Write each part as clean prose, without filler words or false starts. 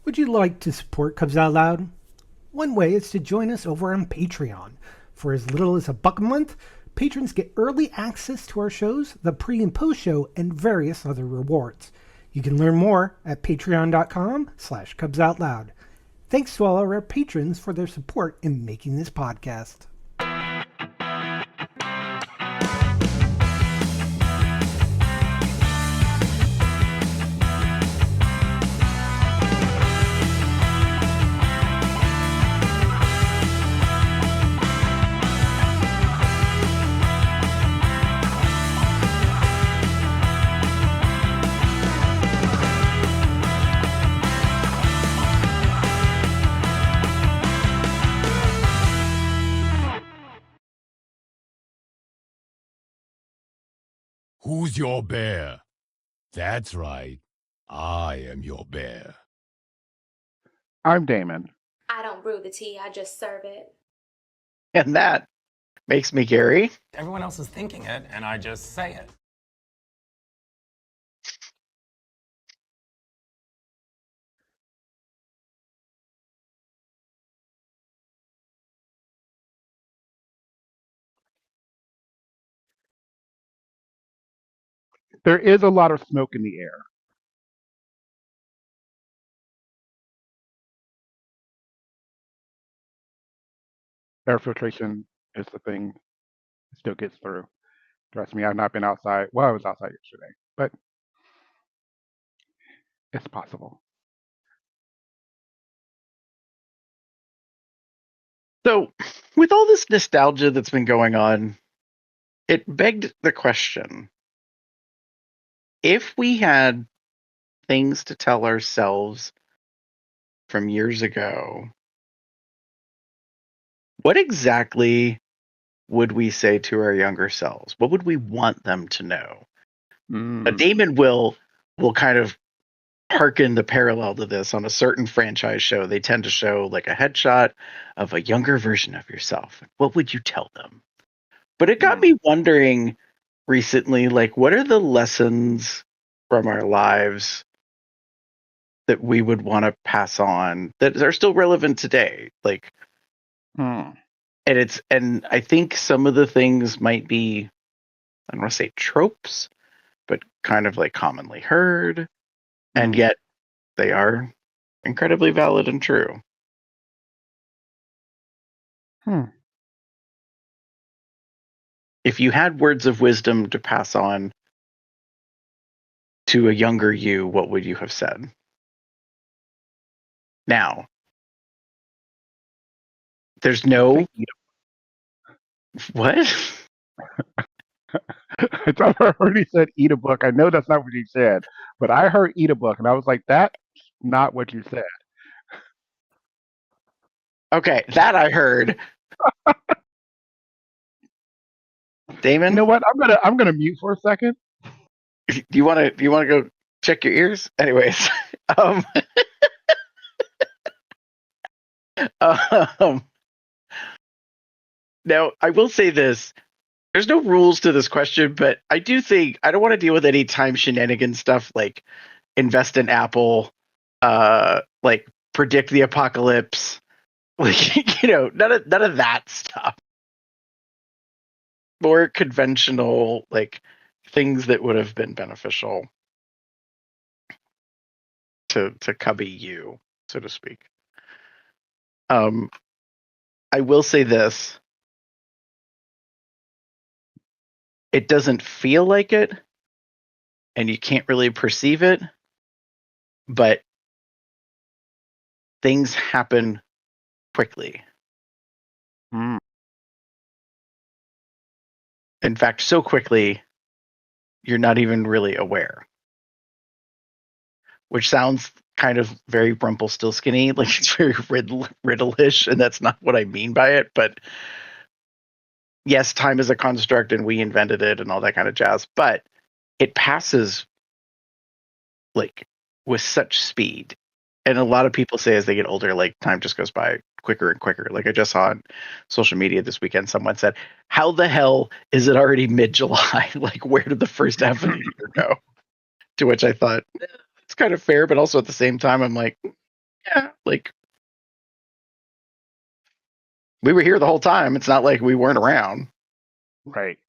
Would you like to support Cubs Out Loud? One way is to join us over on Patreon. For as little as $1 a month, patrons get early access to our shows, the pre and post show, and various other rewards. You can learn more at patreon.com/Cubs Out Loud. Thanks to all our patrons for their support in making this podcast. Who's your bear? That's right. I am your bear. I'm Damon. I don't brew the tea, I just serve it. And that makes me Gary. Everyone else is thinking it, and I just say it. There is a lot of smoke in the air. Air filtration is the thing that still gets through. Trust me, I've not been outside. Well, I was outside yesterday, but it's possible. So, with all this nostalgia that's been going on, it begged the question, if we had things to tell ourselves from years ago, what exactly would we say to our younger selves? What would we want them to know? Damon will kind of hearken the parallel to this on a certain franchise show. They tend to show like a headshot of a younger version of yourself. What would you tell them? But it got me wondering recently, like, what are the lessons from our lives that we would want to pass on that are still relevant today? Like, and I think some of the things might be, I don't want to say tropes, but kind of like commonly heard, and yet they are incredibly valid and true. If you had words of wisdom to pass on to a younger you, what would you have said? Now, there's no... What? I thought I already said eat a book. I know that's not what you said, but I heard eat a book, and I was like, that's not what you said. Okay, that I heard. Damon? You know what? I'm gonna mute for a second. Do you wanna go check your ears? Anyways. Now, I will say this. There's no rules to this question, but I do think I don't want to deal with any time shenanigans stuff like invest in Apple, like predict the apocalypse, like, you know, none of that stuff. More conventional, like, things that would have been beneficial to cubby you, so to speak. I will say this. It doesn't feel like it, and you can't really perceive it, but things happen quickly. In fact, so quickly, you're not even really aware. Which sounds kind of very Rumpelstiltskin-y, like it's very riddle-ish, and that's not what I mean by it, but yes, time is a construct and we invented it and all that kind of jazz, but it passes like with such speed. And a lot of people say as they get older, like time just goes by quicker and quicker. Like I just saw on social media this weekend, someone said, how the hell is it already mid-July? Like, where did the first half of the year go? To which I thought, it's kind of fair, but also at the same time, I'm like, Yeah, like we were here the whole time. It's not like we weren't around. Right.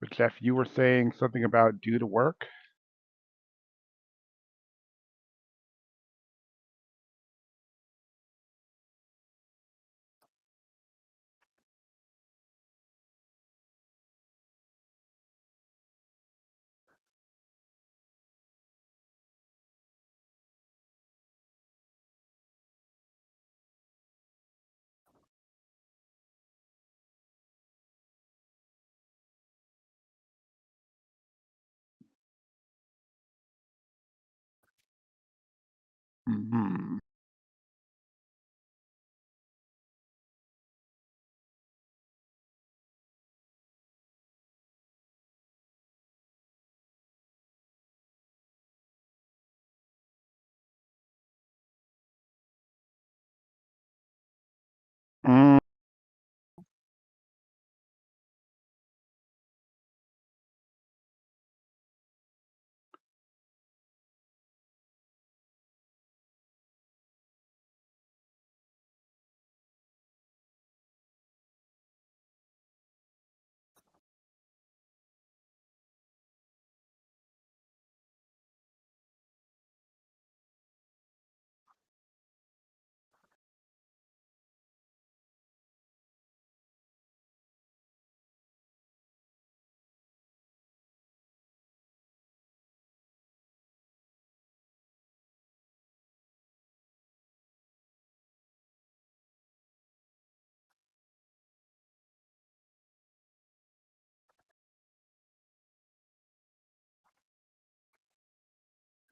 But Jeff, you were saying something about do the work. Hmm. Mm,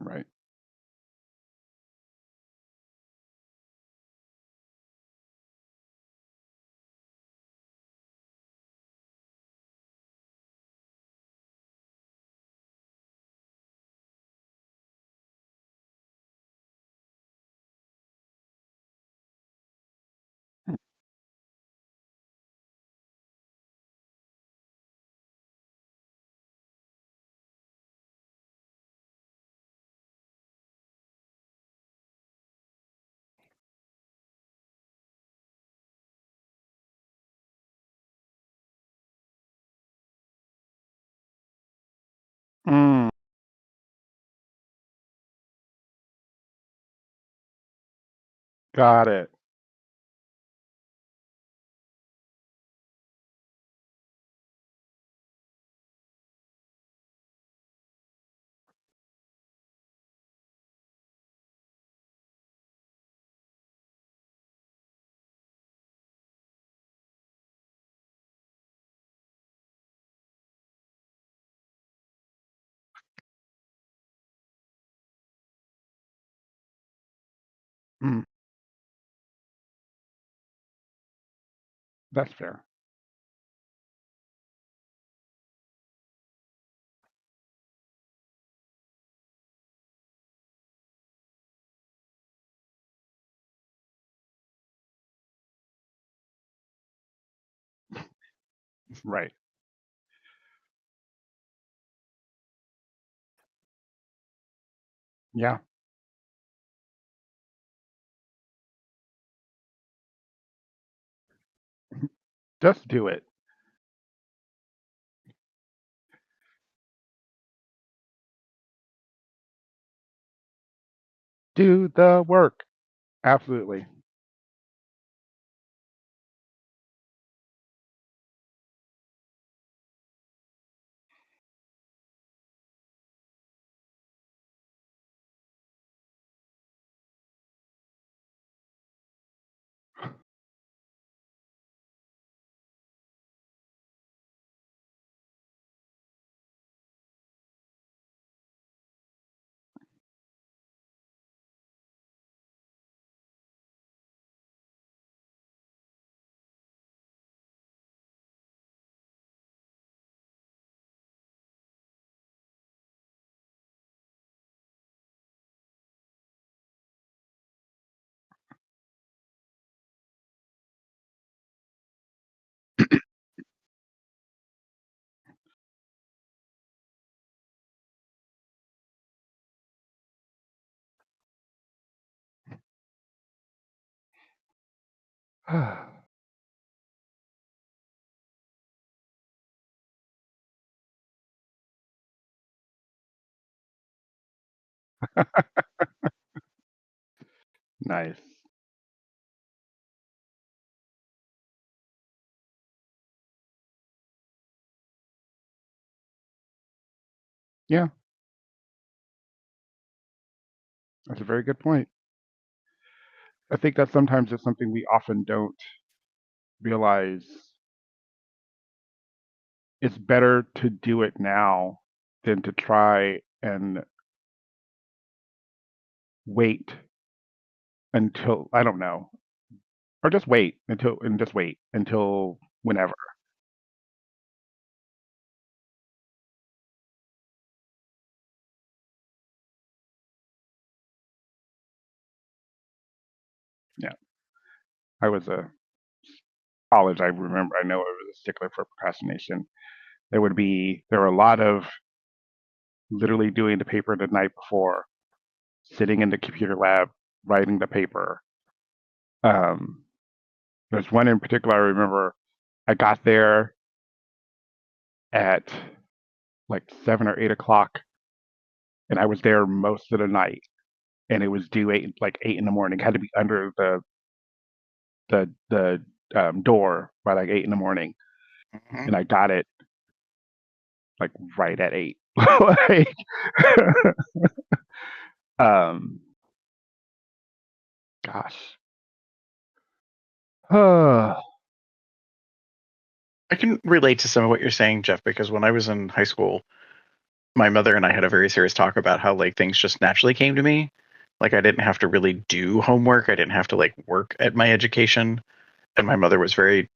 right. Mm, got it. Mm, that's fair. Right. Yeah. Just do it. Do the work. Absolutely. Nice. Yeah, that's a very good point. I think that sometimes it's something we often don't realize. It's better to do it now than to try and wait until, I don't know, or just wait until whenever. Yeah, I was a college. I remember. I know I was a stickler for procrastination. There were a lot of literally doing the paper the night before, sitting in the computer lab writing the paper. Um, there's one in particular I remember. I got there at like 7 or 8 o'clock, and I was there most of the night. And it was due like 8 in the morning. It had to be under the door by like 8 in the morning, Mhm. and I got it like right at 8. Like, um, gosh, oh, I can relate to some of what you're saying, Jeff, because when I was in high school, my mother and I had a very serious talk about how like things just naturally came to me. Like I didn't have to really do homework. I didn't have to like work at my education. And my mother was very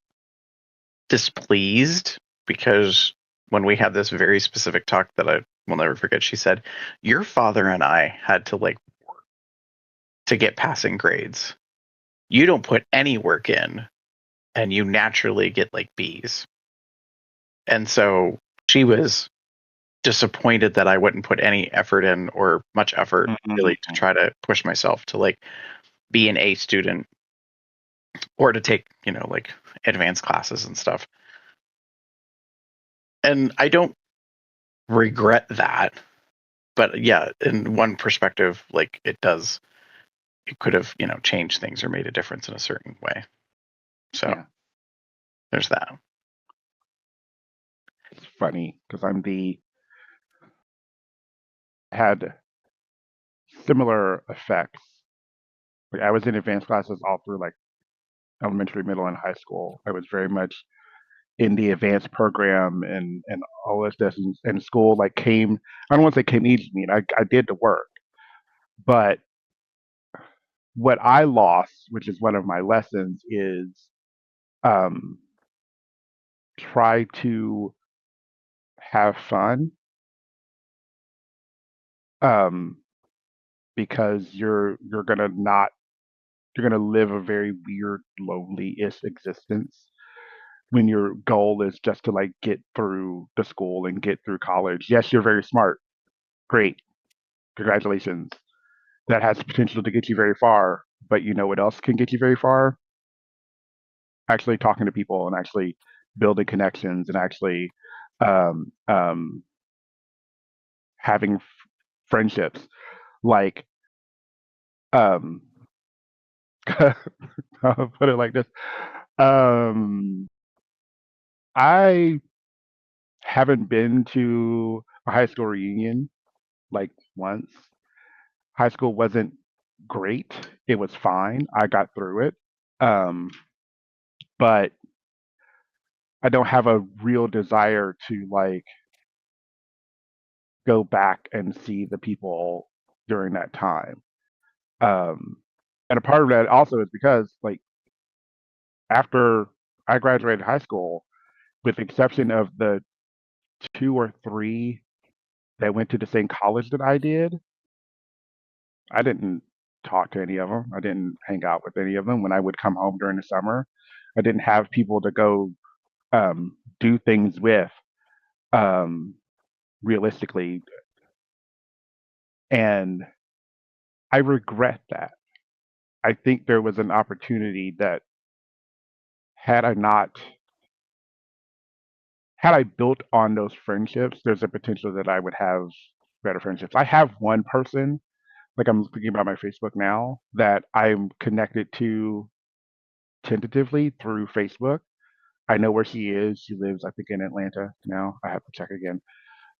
displeased because when we had this very specific talk that I will never forget, she said, "Your father and I had to like work to get passing grades. You don't put any work in and you naturally get like B's." And so she was disappointed that I wouldn't put any effort in or much effort really to try to push myself to like be an A student or to take, like advanced classes and stuff. And I don't regret that. But yeah, in one perspective, like it could have, changed things or made a difference in a certain way. So yeah, there's that. it's funny because had similar effects. Like I was in advanced classes all through like elementary, middle, and high school. I was very much in the advanced program and all this stuff. And school like came. I don't want to say came easy to me. I did the work, but what I lost, which is one of my lessons, is um, try to have fun, um, because you're gonna not you're gonna live a very weird, lonely-ish existence when your goal is just to like get through the school and get through college. Yes, you're very smart. Great. Congratulations. That has the potential to get you very far. But you know what else can get you very far? Actually talking to people and actually building connections and actually um, um, having friendships. Like, um, I'll put it like this. Um, I haven't been to a high school reunion like once. High school wasn't great. It was fine. I got through it. Um, but I don't have a real desire to like go back and see the people during that time. Um, and a part of that also is because like after I graduated high school, with the exception of the two or three that went to the same college that I did, I didn't talk to any of them. I didn't hang out with any of them when I would come home during the summer. I didn't have people to go do things with, um, realistically, and I regret that. I think there was an opportunity that had I not had I built on those friendships, there's a potential that I would have better friendships. I have one person, like I'm thinking about my Facebook now, that I'm connected to tentatively through Facebook. I know where she is. She lives, I think, in Atlanta now. I have to check again.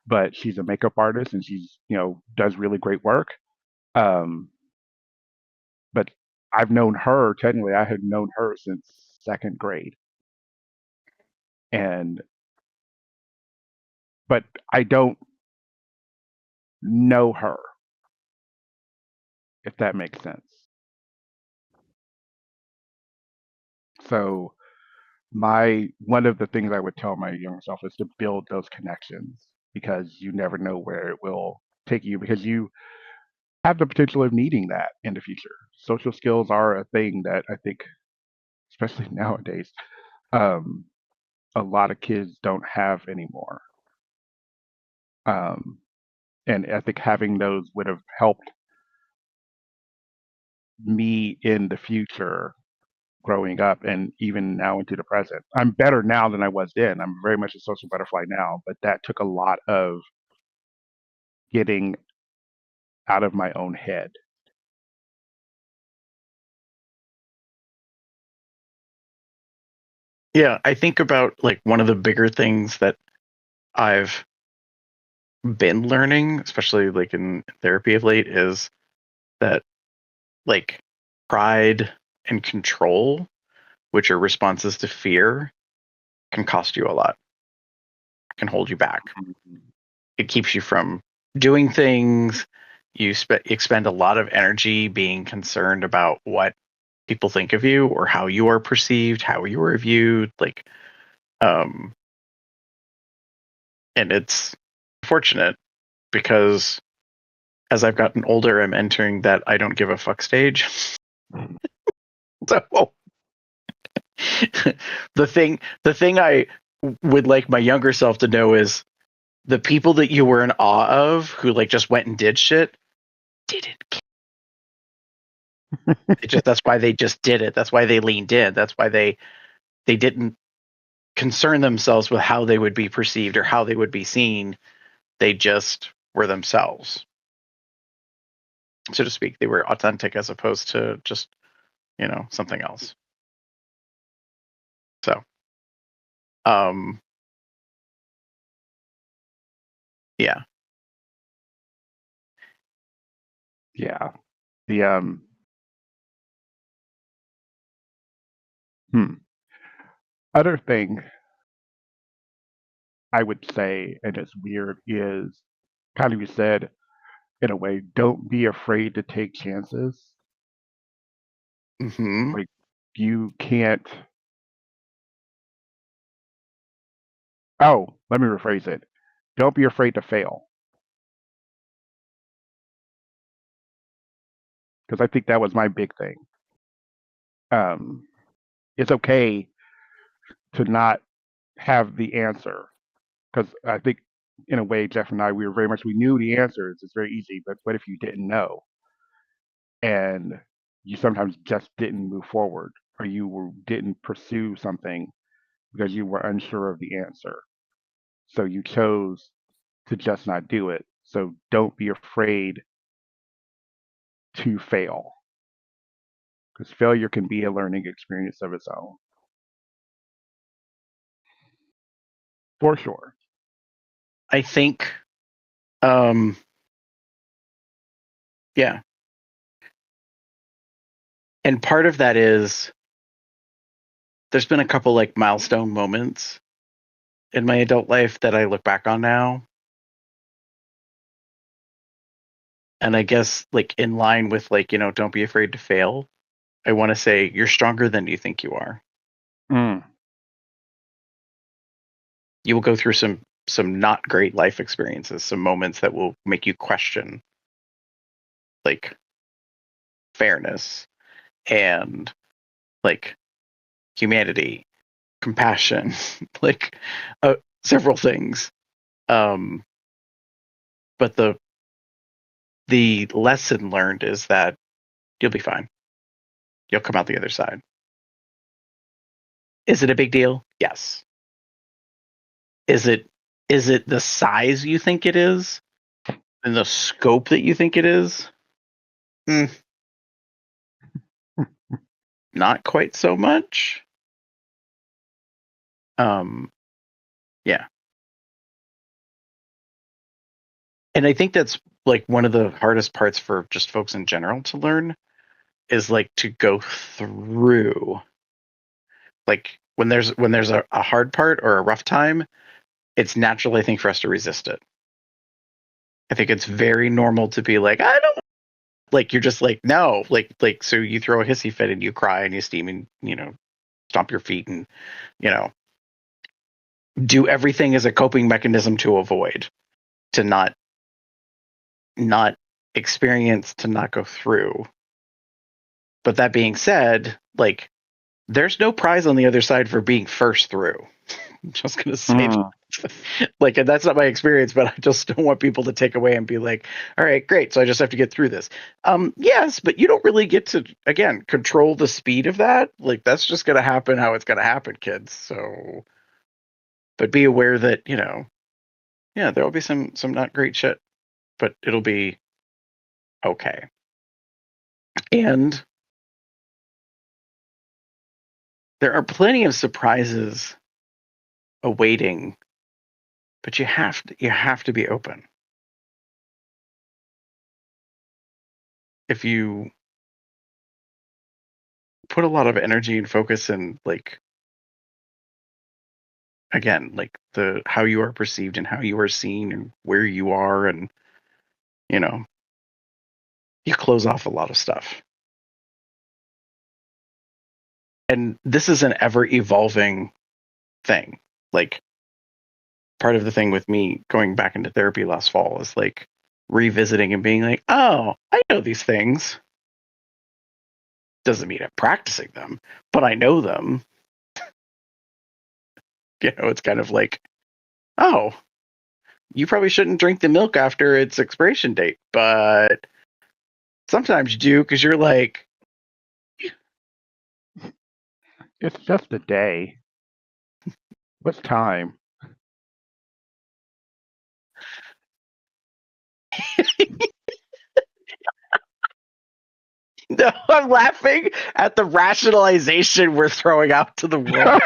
But she's a makeup artist and she's, does really great work. Um, but I've known her, technically, I had known her since second grade. And, but I don't know her, if that makes sense. So, one of the things I would tell my younger self is to build those connections because you never know where it will take you because you have the potential of needing that in the future. Social skills are a thing that I think, especially nowadays, um, a lot of kids don't have anymore. Um, and I think having those would have helped me in the future growing up and even now into the present. I'm better now than I was then. I'm very much a social butterfly now, but that took a lot of getting out of my own head. Yeah, I think about like one of the bigger things that I've been learning, especially like in therapy of late, is that like pride and control, which are responses to fear, can cost you a lot, can hold you back. It keeps you from doing things. You expend a lot of energy being concerned about what people think of you or how you are perceived, how you are viewed, um, and it's unfortunate because as I've gotten older, I'm entering that I don't give a fuck stage. So the thing I would like my younger self to know is the people that you were in awe of who like just went and did shit didn't care. That's why they just did it. That's why they leaned in. That's why they didn't concern themselves with how they would be perceived or how they would be seen. They just were themselves, so to speak. They were authentic as opposed to just, something else. So, um, yeah. Yeah. The hmm. Other thing I would say, and it's weird, is kind of you said in a way, don't be afraid to take chances. Hmm. Like you can't. Oh, let me rephrase it. Don't be afraid to fail, because I think that was my big thing. Um, it's okay to not have the answer, because I think in a way, Jeff and I, we knew the answers. It's very easy, but what if you didn't know and you sometimes just didn't move forward, or didn't pursue something because you were unsure of the answer? So you chose to just not do it. So don't be afraid to fail, because failure can be a learning experience of its own, for sure. I think, um, yeah. And part of that is there's been a couple like milestone moments in my adult life that I look back on now. And I guess like in line with like, don't be afraid to fail. I want to say you're stronger than you think you are. Mm, You will go through some not great life experiences, some moments that will make you question like fairness and like humanity, compassion, like several things. Um, but the lesson learned is that you'll be fine. You'll come out the other side. Is it a big deal? Yes. Is it the size you think it is? And the scope that you think it is? Mm, not quite so much. Yeah. And I think that's like one of the hardest parts for just folks in general to learn is like to go through, like when there's a hard part or a rough time, it's natural, I think, for us to resist it. I think it's very normal to be like, I don't, like, you're just like, no, like so you throw a hissy fit and you cry and you steam and stomp your feet and you know do everything as a coping mechanism to avoid, to not experience, to not go through. But that being said, like, there's no prize on the other side for being first through. I'm just gonna say that. Like, and that's not my experience, but I just don't want people to take away and be like, all right, great, so I just have to get through this. Yes, but you don't really get to, again, control the speed of that. Like, that's just gonna happen how it's gonna happen, kids. So, but be aware that, yeah, there'll be some not great shit, but it'll be okay. And there are plenty of surprises awaiting, but you have to be open. If you put a lot of energy and focus and, like, again, like the how you are perceived and how you are seen and where you are, and you close off a lot of stuff. And this is an ever evolving thing. Like, part of the thing with me going back into therapy last fall is like revisiting and being like, oh, I know these things. Doesn't mean I'm practicing them, but I know them. It's kind of like, oh, you probably shouldn't drink the milk after its expiration date, but sometimes you do because you're like, It's just a day. What's time? no, I'm laughing at the rationalization we're throwing out to the world.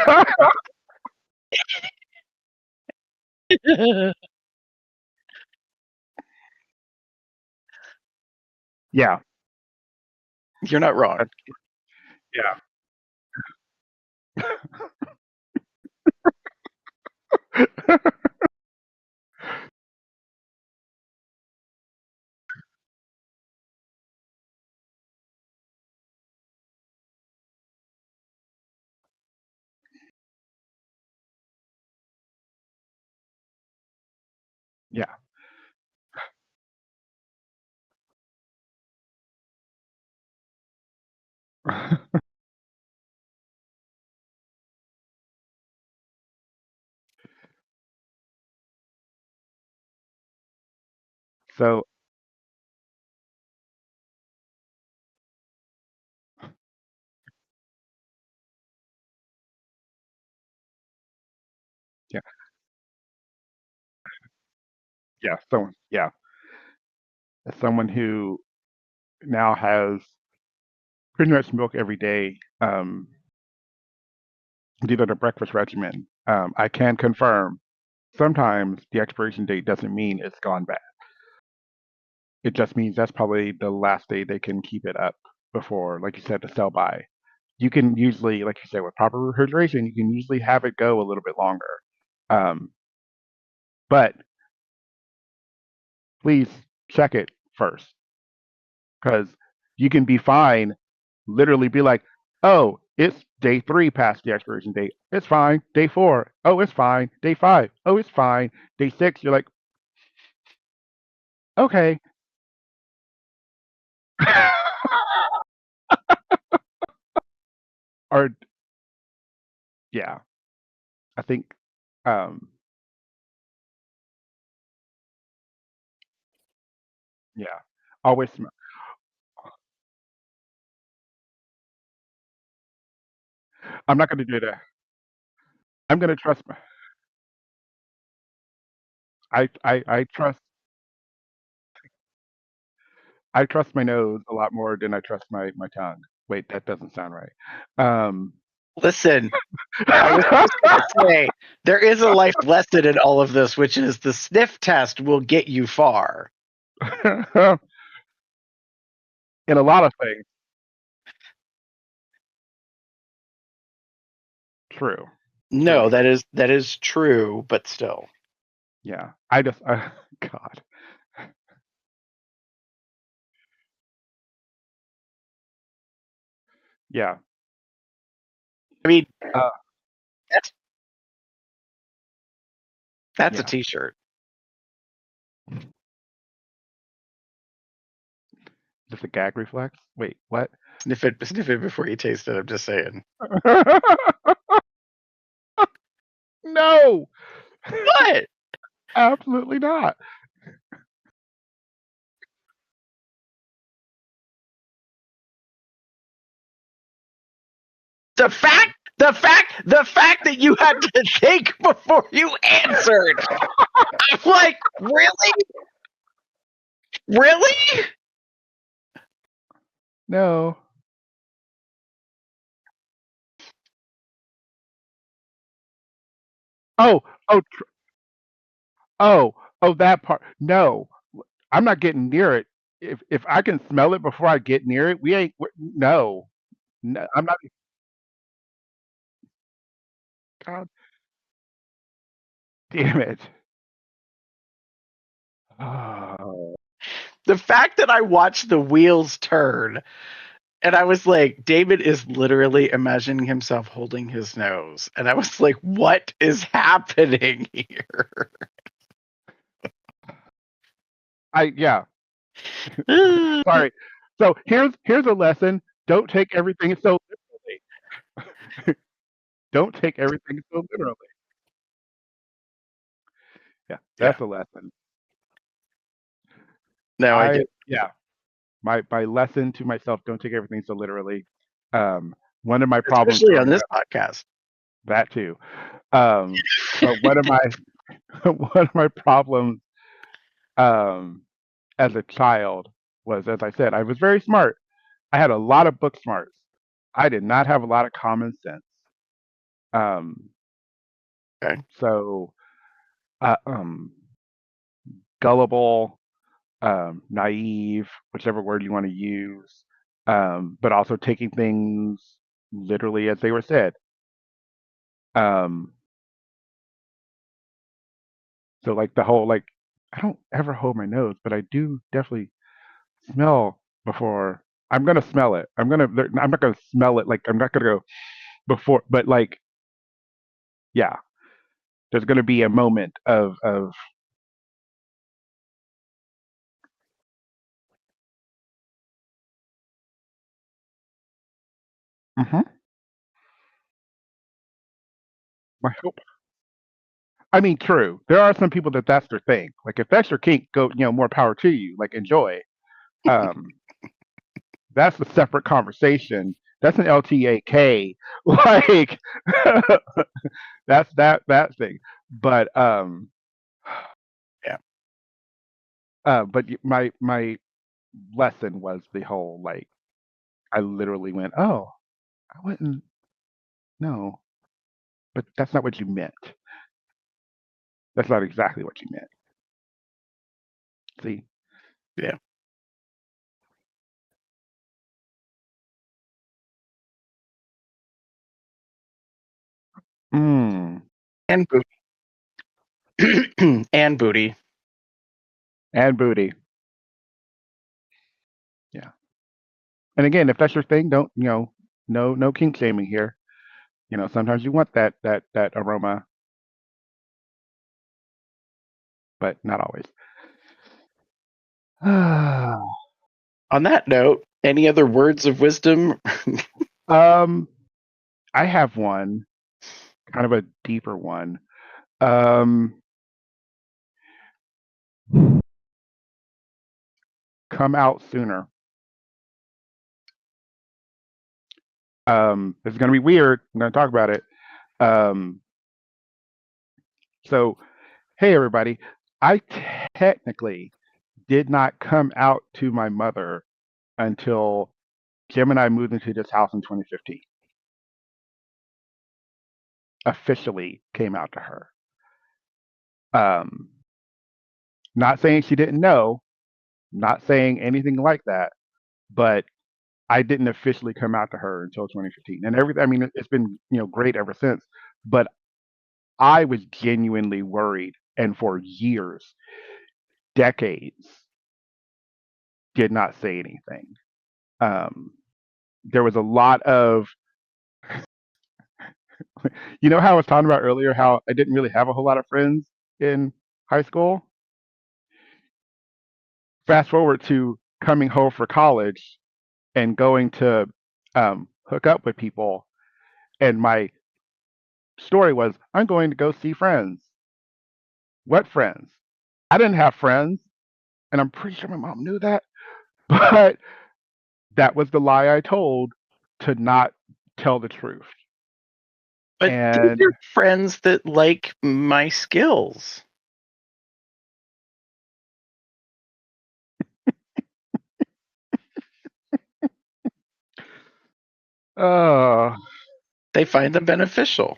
Yeah. You're not wrong. Yeah. Yeah. So, yeah. Yeah. Yeah. As someone who now has pretty much milk every day, due to the breakfast regimen, I can confirm sometimes the expiration date doesn't mean it's gone bad. It just means that's probably the last day they can keep it up before, like you said, the sell by. You can usually, like you said, with proper refrigeration, you can usually have it go a little bit longer. But please check it first, because you can be fine, literally be like, oh, it's day 3 past the expiration date. It's fine. Day 4. Oh, it's fine. Day 5. Oh, it's fine. Day 6, you're like, okay. Or, yeah, I think, um, yeah, always. I'm not going to do that. I'm gonna trust my. I trust. I trust my nose a lot more than I trust my tongue. Wait, that doesn't sound right. Um, Listen, I was just going to say there is a life lesson in all of this, which is the sniff test will get you far. in a lot of things, true, No, true. that is true, but still. Yeah, I just, God, yeah. I mean, Uh, that's a yeah. t-shirt. Just a gag reflex. Wait, what? Sniff it before you taste it. I'm just saying. No, What? absolutely not. The fact that you had to think before you answered. I'm like, really? Really? No. Oh, oh, oh, oh, that part. No, I'm not getting near it. If I can smell it before I get near it, we ain't. No, no, I'm not. God damn it. Oh. The fact that I watched the wheels turn and I was like, David is literally imagining himself holding his nose. And I was like, what is happening here? Yeah. Sorry. So here's a lesson. Don't take everything so literally. Don't take everything so literally. Yeah, Yeah. that's a lesson. No, I get Yeah. My lesson to myself: don't take everything so literally. One of my problems especially on growing this up, podcast. that too. But one of my one of my problems as a child was, as I said, I was very smart. I had a lot of book smarts. I did not have a lot of common sense. Um, Okay. so uh, um, gullible, naive, whichever word you want to use, but also taking things literally as they were said. Um, so like the whole like, I don't ever hold my nose, but I do definitely smell before. I'm gonna smell it. I'm not gonna smell it like I'm not gonna go before, but like yeah, there's gonna be a moment of mhm, my hope. I mean, true. There are some people that that's their thing. Like if that's your kink, go more power to you. Like enjoy. Um, that's a separate conversation. That's an LTAK. Like that's that thing. But Yeah. but my lesson was the whole like I literally went, oh, I wouldn't no, but that's not what you meant. That's not exactly what you meant. See? Yeah. Mm. And booty. And booty. And booty. Yeah. And again, if that's your thing, don't no kink shaming here. Sometimes you want that aroma, but not always. On that note, any other words of wisdom? um, I have one, kind of a deeper one. Um, come out sooner. It's gonna be weird. I'm gonna talk about it. Um, So, hey everybody, I technically did not come out to my mother until Jim and I moved into this house in 2015. Officially came out to her. Not saying she didn't know, not saying anything like that, but I didn't officially come out to her until 2015. And everything, I mean, it's been, great ever since. But I was genuinely worried, and for years, decades, did not say anything. There was a lot of, how I was talking about earlier, how I didn't really have a whole lot of friends in high school. Fast forward to coming home for college and going to hook up with people, and my story was, I'm going to go see friends. What friends? I didn't have friends, and I'm pretty sure my mom knew that, but that was the lie I told to not tell the truth. But these And are friends that like my skills. uh, They find them beneficial.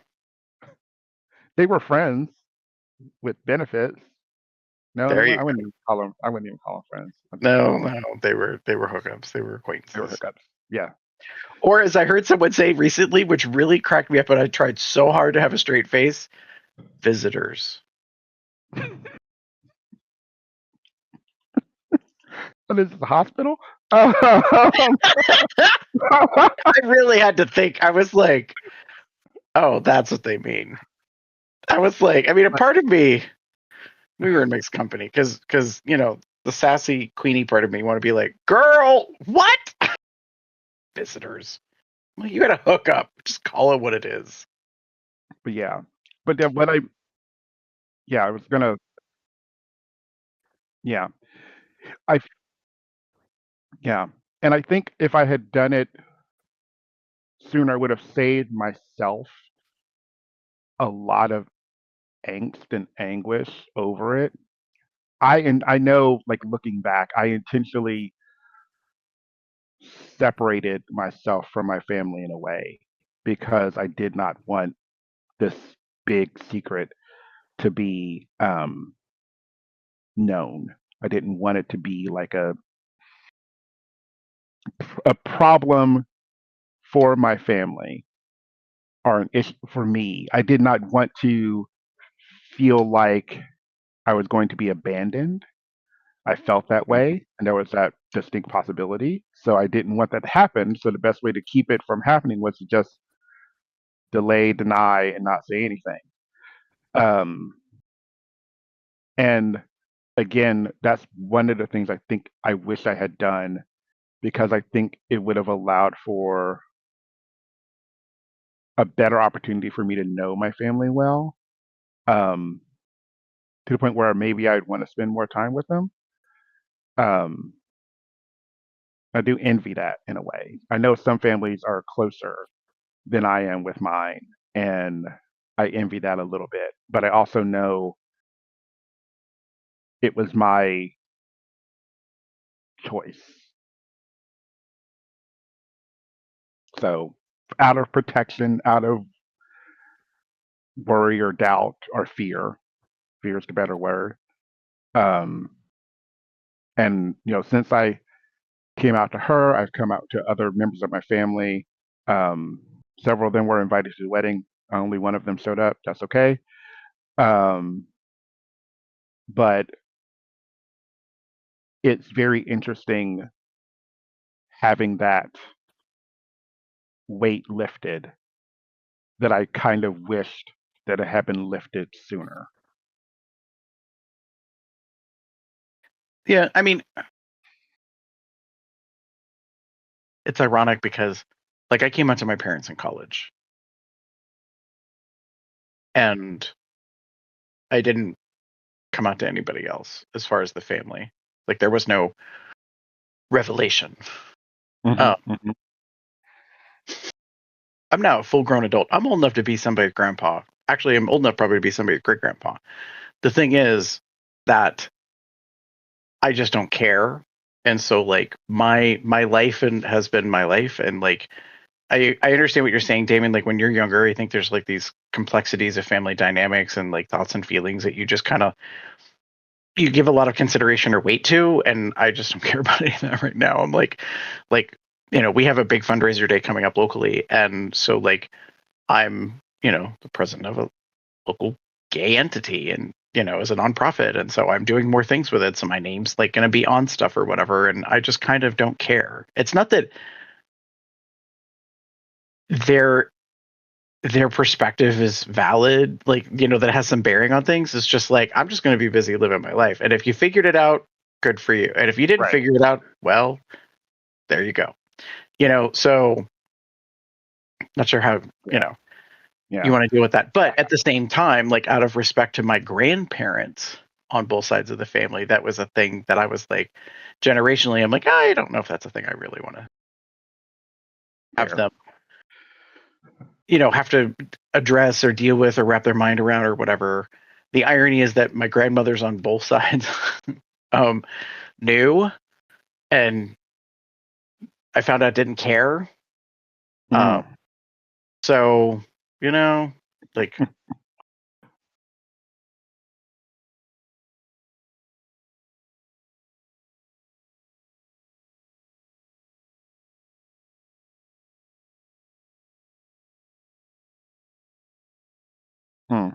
they were friends with benefits. No, There you I wouldn't even call them. I wouldn't even call them friends. No, they were hookups. They were They were acquaintances. hookups. Yeah. Or as I heard someone say recently, which really cracked me up, and I tried so hard to have a straight face, visitors. What is this, the hospital? I really had to think. I was like, oh, that's what they mean. I was like, I mean, a part of me, we were in mixed company because the sassy queenie part of me want to be like, girl, what? Visitors. Well, you got to hook up. Just call it what it is. But yeah. But then I was gonna, yeah, I, yeah, and I think if I had done it sooner, I would have saved myself a lot of angst and anguish over it. I know, like looking back, I intentionally separated myself from my family in a way because I did not want this big secret to be known. I didn't want it to be like a problem for my family or an issue for me. I did not want to feel like I was going to be abandoned. I felt that way, and there was that distinct possibility. So I didn't want that to happen. So the best way to keep it from happening was to just delay, deny, and not say anything. Um, and again, that's one of the things I think I wish I had done because I think it would have allowed for a better opportunity for me to know my family well, um, to the point where maybe I'd want to spend more time with them. Um, I do envy that in a way. I know some families are closer than I am with mine, and I envy that a little bit. But I also know it was my choice. So, out of protection, out of worry or doubt or fear is the better word. Um, and since I came out to her, I've come out to other members of my family. Um, Several of them were invited to the wedding. Only one of them showed up. That's okay. Um, but it's very interesting having that weight lifted that I kind of wished that it had been lifted sooner. Yeah, I mean, it's ironic because, like, I came out to my parents in college, and I didn't come out to anybody else as far as the family. Like, there was no revelation. Mm-hmm, mm-hmm. I'm now a full grown adult. I'm old enough to be somebody's grandpa. Actually, I'm old enough probably to be somebody's great grandpa. The thing is that I just don't care. And so like my life and has been my life, and like I understand what you're saying, Damon. Like when you're younger, I think there's like these complexities of family dynamics and like thoughts and feelings that you just kind of you give a lot of consideration or weight to, and I just don't care about any of that right now. I'm like we have a big fundraiser day coming up locally, and so like I'm the president of a local gay entity, and as a nonprofit, and so I'm doing more things with it. So my name's like going to be on stuff or whatever, and I just kind of don't care. It's not that their their perspective is valid, like that has some bearing on things. It's just like I'm just going to be busy living my life, and if you figured it out, good for you. And if you didn't Right. figure it out, well, there you go. So not sure how Yeah. you want to deal with that. But at the same time, like out of respect to my grandparents on both sides of the family, that was a thing that I was like, generationally, I'm like, I don't know if that's a thing I really want to have Fair. them, have to address or deal with or wrap their mind around or whatever. The irony is that my grandmothers on both sides knew, and I found out didn't care. Mm. So, like, Hmm.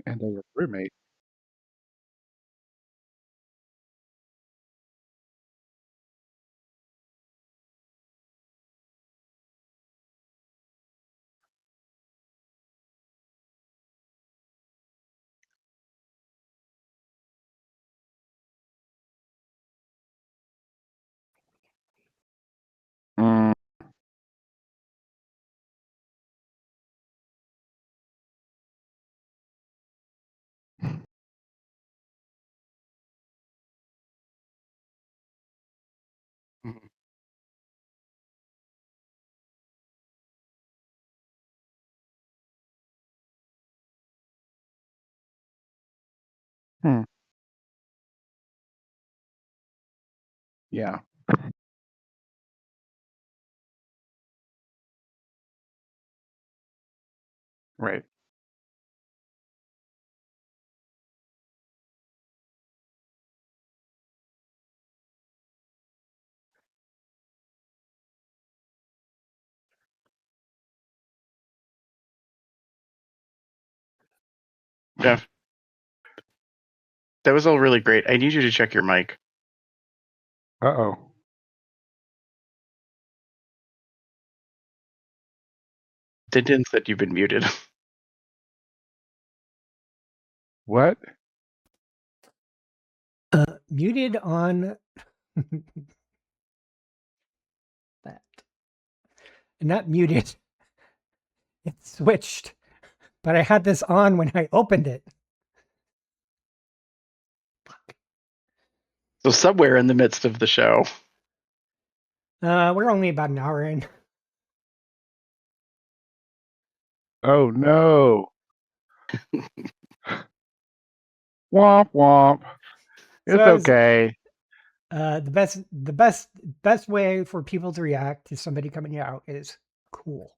And they were roommates. Mm. mhm, Hmm. Yeah. Right. yeah, that was all really great. I need you to check your mic. Uh-oh. Tintin said you've been muted. What? Muted on that. Not muted. It switched, but I had this on when I opened it. So somewhere in the midst of the show, We're only about an hour in. Oh no. Womp womp. So It's I was okay. the best way for people to react to somebody coming out is cool.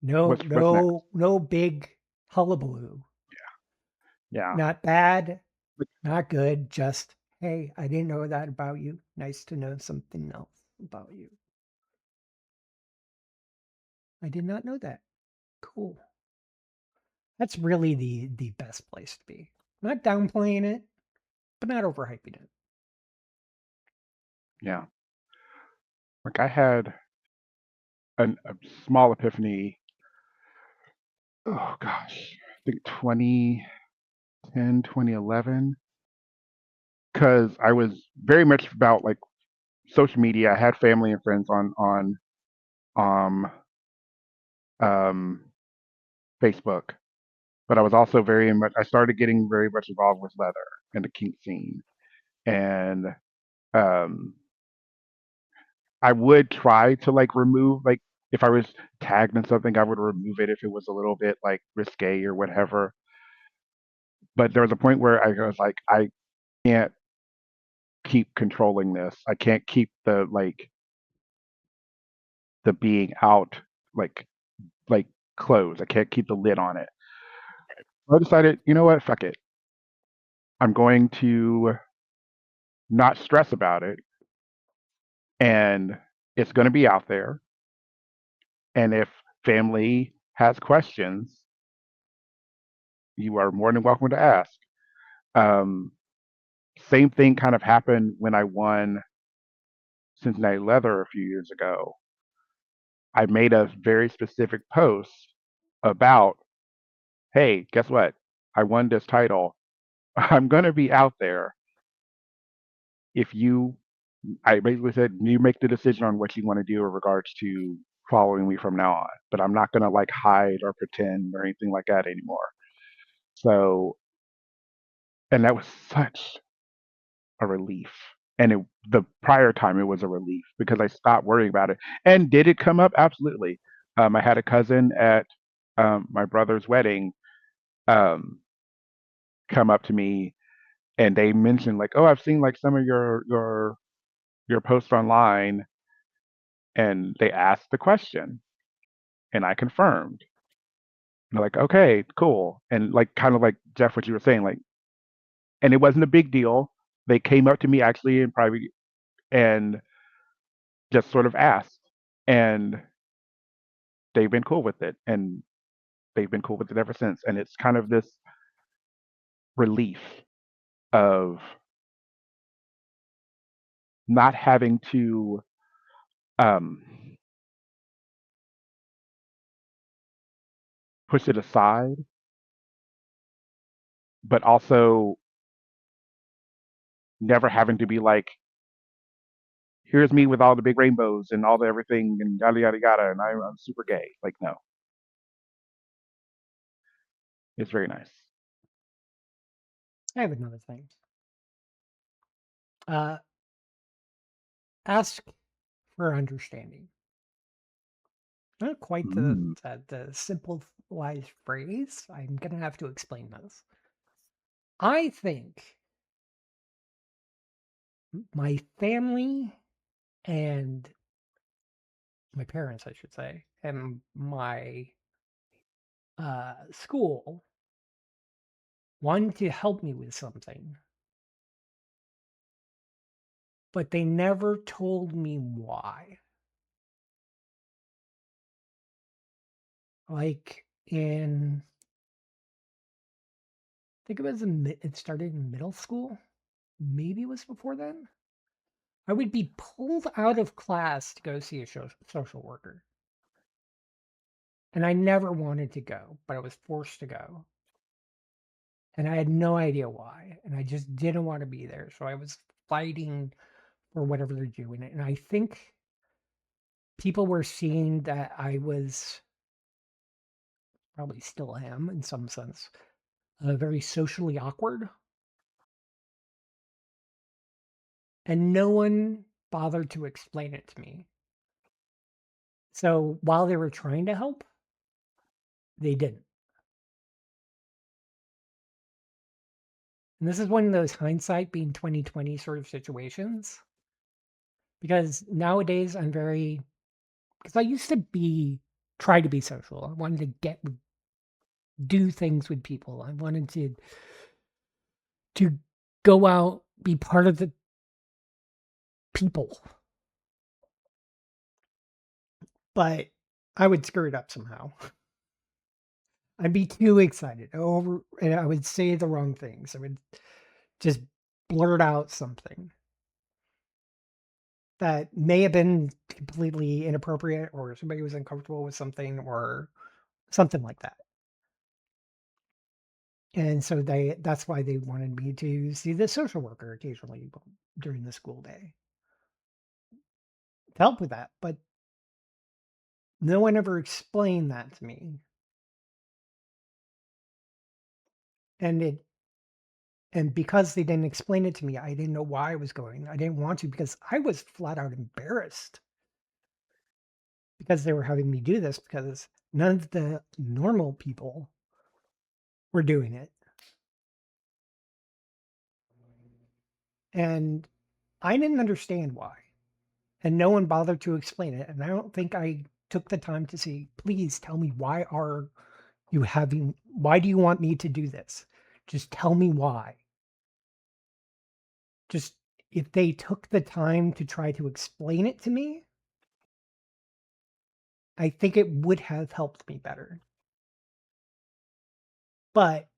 No, What's next? no big hullabaloo. Yeah. Not bad, not good. Just hey, I didn't know that about you. Nice to know something else about you. I did not know that. Cool. That's really the best place to be. Not downplaying it, but not overhyping it. Yeah. Like I had a small epiphany. Oh gosh, I think 2010, 2011, because I was very much about like social media. I had family and friends on um um Facebook, but I was also very much. I started getting very much involved with leather and the kink scene, and um I would try to like remove like if I was tagged in something, I would remove it if it was a little bit like risque or whatever. But there was a point where I was like, I can't keep controlling this. I can't keep the being out like like closed. I can't keep the lid on it. I decided, you know what, fuck it. I'm going to not stress about it, and it's going to be out there. And if family has questions, you are more than welcome to ask. Um, Same thing kind of happened when I won Cincinnati Leather a few years ago. I made a very specific post about, hey, guess what? I won this title. I'm going to be out there. If you, I basically said, you make the decision on what you want to do in regards to following me from now on. But I'm not going to like hide or pretend or anything like that anymore. So, and that was such a relief. And the prior time it was a relief because I stopped worrying about it. And did it come up? Absolutely. I had a cousin at my brother's wedding um, come up to me and they mentioned like, "Oh, I've seen like some of your posts online," and they asked the question, and I confirmed. And they're like, "Okay, cool," and like kind of like Jeff, what you were saying, like, and it wasn't a big deal. They came up to me actually in private and just sort of asked, and they've been cool with it, and they've been cool with it ever since. And it's kind of this relief of not having to um, push it aside, but also never having to be like, here's me with all the big rainbows and all the everything and yada yada yada, and I'm super gay. Like, no, it's very nice. I have another thing. Uh, ask for understanding. Not quite Mm. the simplified phrase. I'm gonna have to explain this. I think my family and my parents, I should say, and my school wanted to help me with something, but they never told me why. Like in, I think it was it started in middle school. Maybe it was before then. I would be pulled out of class to go see a social worker. And I never wanted to go, but I was forced to go. And I had no idea why. And I just didn't want to be there. So I was fighting for whatever they're doing. And I think people were seeing that I was, probably still am in some sense, very socially awkward. And no one bothered to explain it to me. So while they were trying to help, they didn't. And this is one of those hindsight being 2020 sort of situations. Because nowadays I'm very, because I used to try to be social. I wanted to do things with people. I wanted to go out, be part of the people. But I would screw it up somehow. I'd be too excited and I would say the wrong things. I would just blurt out something that may have been completely inappropriate, or somebody was uncomfortable with something, or something like that. And so that's why they wanted me to see the social worker occasionally during the school day to help with that. But no one ever explained that to me. And because they didn't explain it to me, I didn't know why I was going. I didn't want to because I was flat out embarrassed because they were having me do this because none of the normal people were doing it. And I didn't understand why. And no one bothered to explain it. And I don't think I took the time to say, please tell me why do you want me to do this? Just tell me why. Just if they took the time to try to explain it to me, I think it would have helped me better. But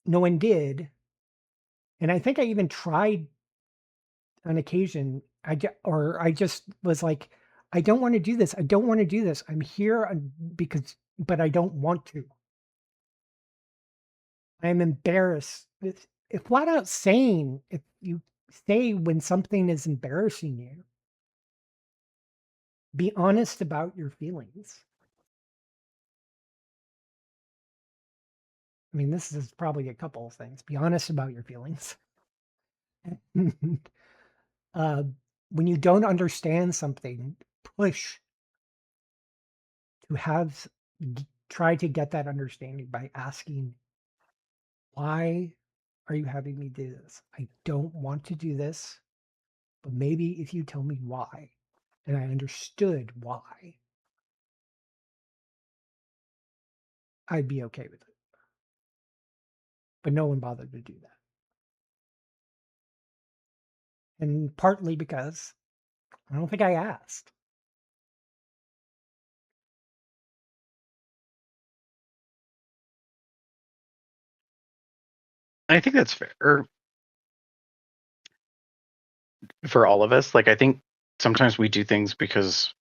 no one did. And I think I even tried on occasion. I just was like, I don't want to do this. I don't want to do this. I'm here but I don't want to. I'm embarrassed. It's flat out saying, if you say when something is embarrassing you, be honest about your feelings. I mean, this is probably a couple of things. Be honest about your feelings. uh, when you don't understand something, push to try to get that understanding by asking, why are you having me do this? I don't want to do this, but maybe if you tell me why, and I understood why, I'd be okay with it. But no one bothered to do that. And partly because I don't think I asked. I think that's fair for all of us. Like, I think sometimes we do things because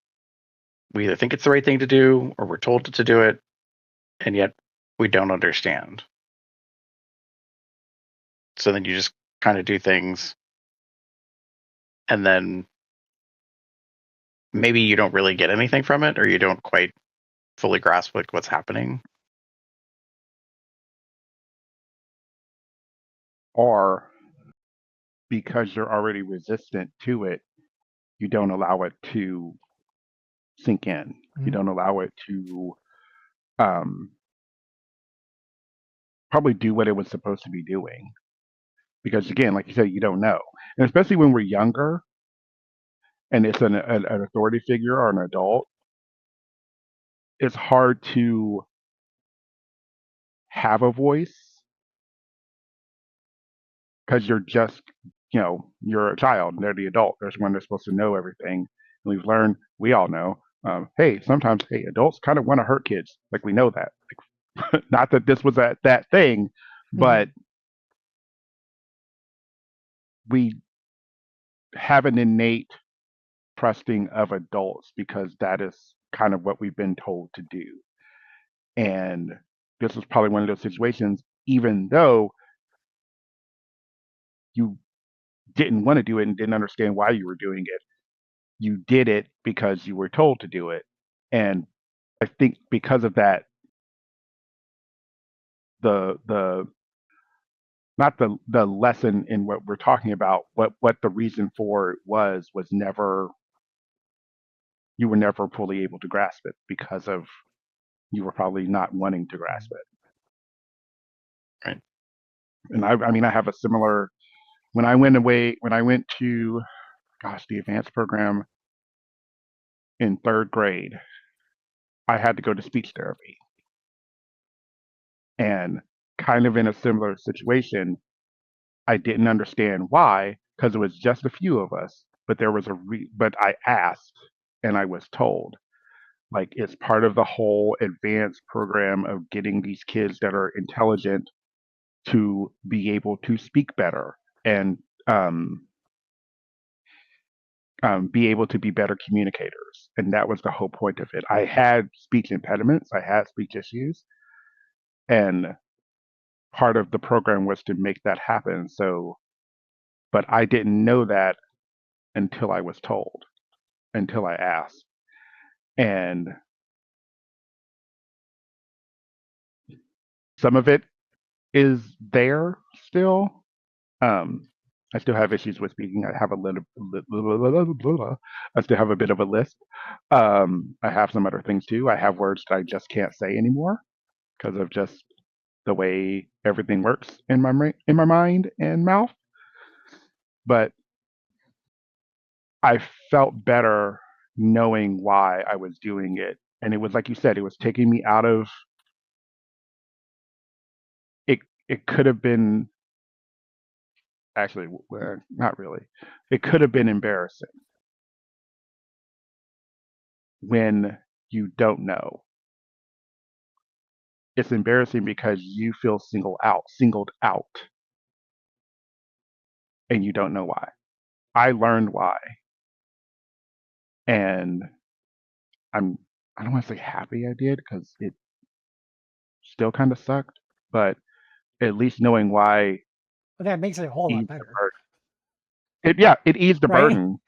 we either think it's the right thing to do or we're told to do it, and yet we don't understand. So then you just kind of do things, and then maybe you don't really get anything from it, or you don't quite fully grasp like what's happening. Or because you're already resistant to it, you don't allow it to sink in. You don't allow it to probably do what it was supposed to be doing. Because again, like you said, you don't know. And especially when we're younger and it's an authority figure or an adult, it's hard to have a voice because you're just, you're a child and they're the adult. There's when they're supposed to know everything. And we've learned, we all know, hey, sometimes, hey, adults kind of want to hurt kids. Like we know that. Like, not that this was that thing, but we have an innate trusting of adults because that is kind of what we've been told to do. And this was probably one of those situations, even though you didn't want to do it and didn't understand why you were doing it, you did it because you were told to do it. And I think because of that, the not the lesson in what we're talking about, what the reason for it was never, you were never fully able to grasp it because of you were probably not wanting to grasp it. Right. And I mean, I have a similar, when I went to, gosh, the advanced program in third grade, I had to go to speech therapy. And kind of in a similar situation, I didn't understand why, because it was just a few of us, but there was but I asked and I was told. Like it's part of the whole advanced program of getting these kids that are intelligent to be able to speak better and be able to be better communicators. And that was the whole point of it. I had speech impediments, I had speech issues, and part of the program was to make that happen. So, but I didn't know that until I was told, until I asked. And some of it is there still. I still have issues with speaking. I have I still have a bit of a lisp. I have some other things too. I have words that I just can't say anymore because of just the way everything works in my mind and mouth. But I felt better knowing why I was doing it, and it was like you said, it was taking me out of it. It could have been actually not really. It could have been embarrassing when you don't know. It's embarrassing because you feel singled out, and you don't know why. I learned why, and I'm I don't want to say happy I did because it still kind of sucked, but at least knowing why But that makes it a whole lot eased the better, burden. It eased the right? burden.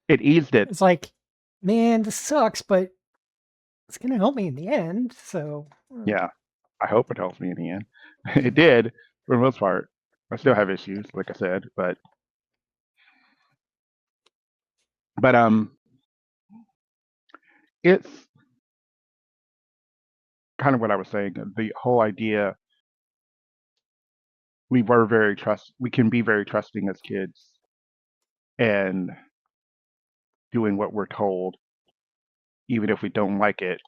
It eased it. It's like, man, this sucks, but it's gonna help me in the end. So Yeah, I hope it helps me in the end. It did for the most part. I still have issues, like I said, but it's kind of what I was saying. The whole idea we can be very trusting as kids and doing what we're told, even if we don't like it.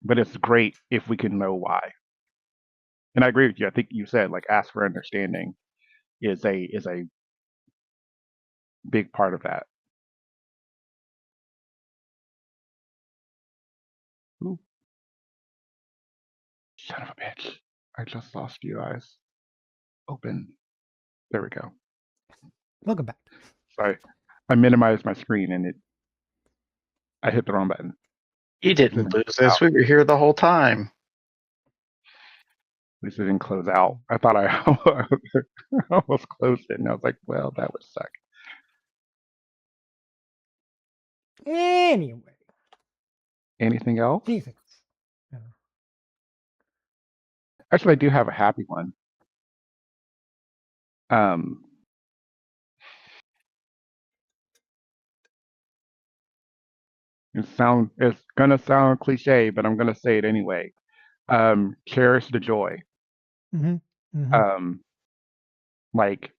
But it's great if we can know why. And I agree with you. I think you said like ask for understanding is a big part of that. Ooh, son of a bitch! I just lost you guys. Open. There we go. welcome back. Sorry, I minimized my screen and I hit the wrong button. You didn't lose us. We were here the whole time. At least it didn't close out. I thought I almost closed it, and I was like, well, that would suck. Anyway, Anything else? anything. Actually, I do have a happy one. Um, it's gonna sound cliche, but I'm gonna say it anyway. Cherish the joy. Mm-hmm. Mm-hmm. Like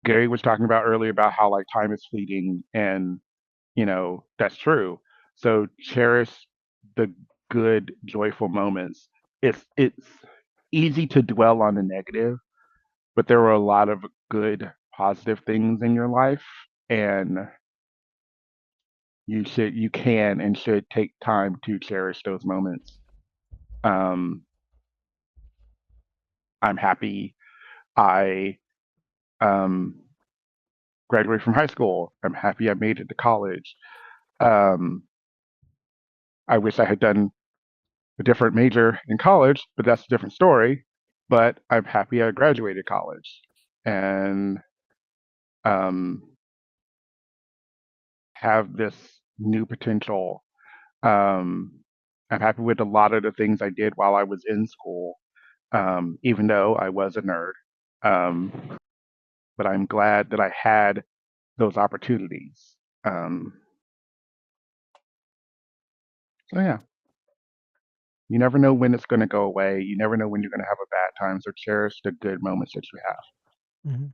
Gary was talking about earlier about how like time is fleeting, and that's true. So cherish the good, joyful moments. It's easy to dwell on the negative, but there were a lot of good, positive things in your life, and you can and should take time to cherish those moments. Um, I'm happy I um, graduated from high school. I'm happy I made it to college. Um, I wish I had done a different major in college, but that's a different story. But I'm happy I graduated college and um, have this new potential. I'm happy with a lot of the things I did while I was in school, even though I was a nerd. Um, but I'm glad that I had those opportunities. So yeah, you never know when it's going to go away. You never know when you're going to have a bad time. So cherish the good moments that you have. Mm-hmm.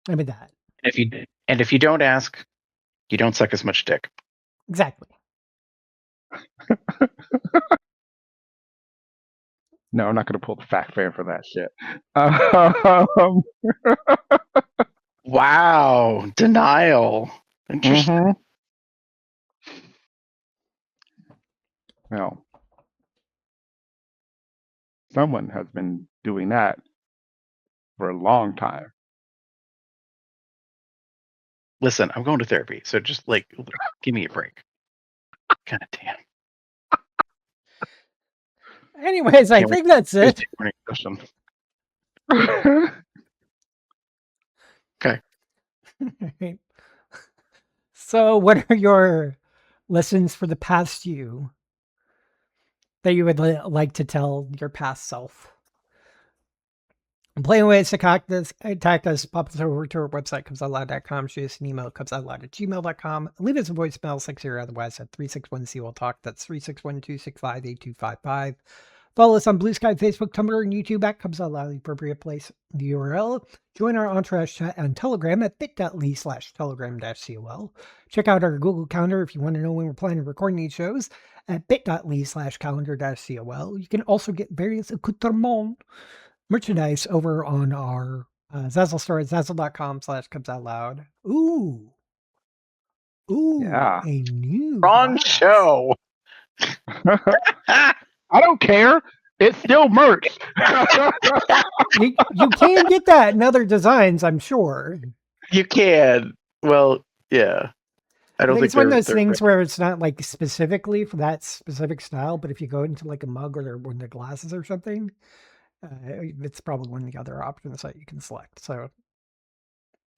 I mean that If you don't ask, you don't suck as much dick. exactly. No, I'm not going to pull the fact fan for that shit. Um, Wow, denial. Interesting. Well, someone has been doing that for a long time. Listen, I'm going to therapy, so just like give me a break. God damn. Anyways, I think that's it. Okay. Right. So, what are your lessons for the past you that you would like to tell your past self? And playing ways to attack us, pop us over to our website, comesoutloud.com, shoot us an email, comesoutloud@gmail.com, leave us a voicemail, 60 or otherwise at 361-COL-TALK, that's 361-265-8255. Follow us on Blue Sky, Facebook, Tumblr, and YouTube at Comes Out Loud, the appropriate place, the URL. Join our entourage chat on Telegram at bit.ly/telegram-col. Check out our Google Calendar if you want to know when we're planning on recording these shows at bit.ly/calendar-col. You can also get various accoutrements merchandise over on our Zazzle store at zazzle.com/comesoutloud. Ooh, Yeah. a new Wrong glass. show. I don't care. It's still merch. You can get that in other designs, I'm sure. You can. Well, yeah. I don't think it's one of those things where it's not like specifically for that specific style, but if you go into like a mug or one of the glasses or something, it's probably one of the other options that you can select. So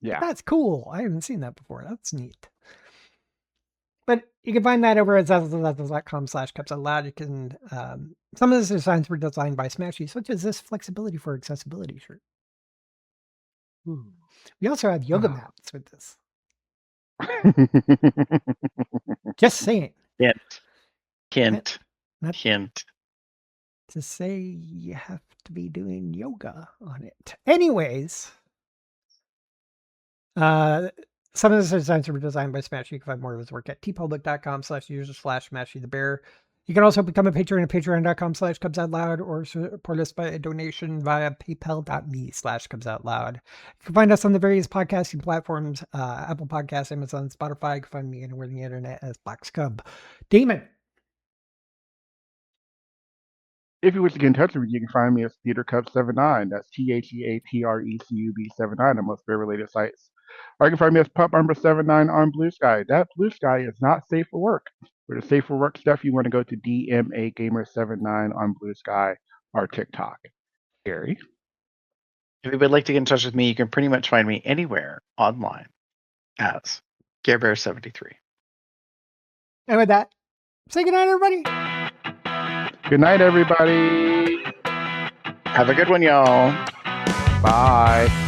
yeah. that's cool. I haven't seen that before. That's neat. But you can find that over at zazzle.com/cups-out-loud. You can, some of the designs were designed by Smashy, such as this flexibility for accessibility shirt. Ooh. We also have yoga mats with this. Just saying. Hint. Not Hint. to say you have to be doing yoga on it. Anyways, some of the designs were designed by Smashy. You can find more of his work at tpublic.com/user/SmashyTheBear. You can also become a patron at patreon.com/comesoutloud or support us by a donation via paypal.me/comesoutloud. You can find us on the various podcasting platforms, Apple Podcasts, Amazon, Spotify. You can find me anywhere on the internet as Black Scub. Damon. If you wish to get in touch with me, you can find me as TheaterCub79. That's TheaterCub79 on most bear-related sites. Or you can find me as PupNumber79 on Blue Sky. That Blue Sky is not safe for work. For the safe for work stuff, you want to go to DMAGamer79 on Blue Sky or TikTok. Gary? If you would like to get in touch with me, you can pretty much find me anywhere online as GareBear73. And with that, say goodnight, everybody. Good night, everybody. Have a good one, y'all. Bye.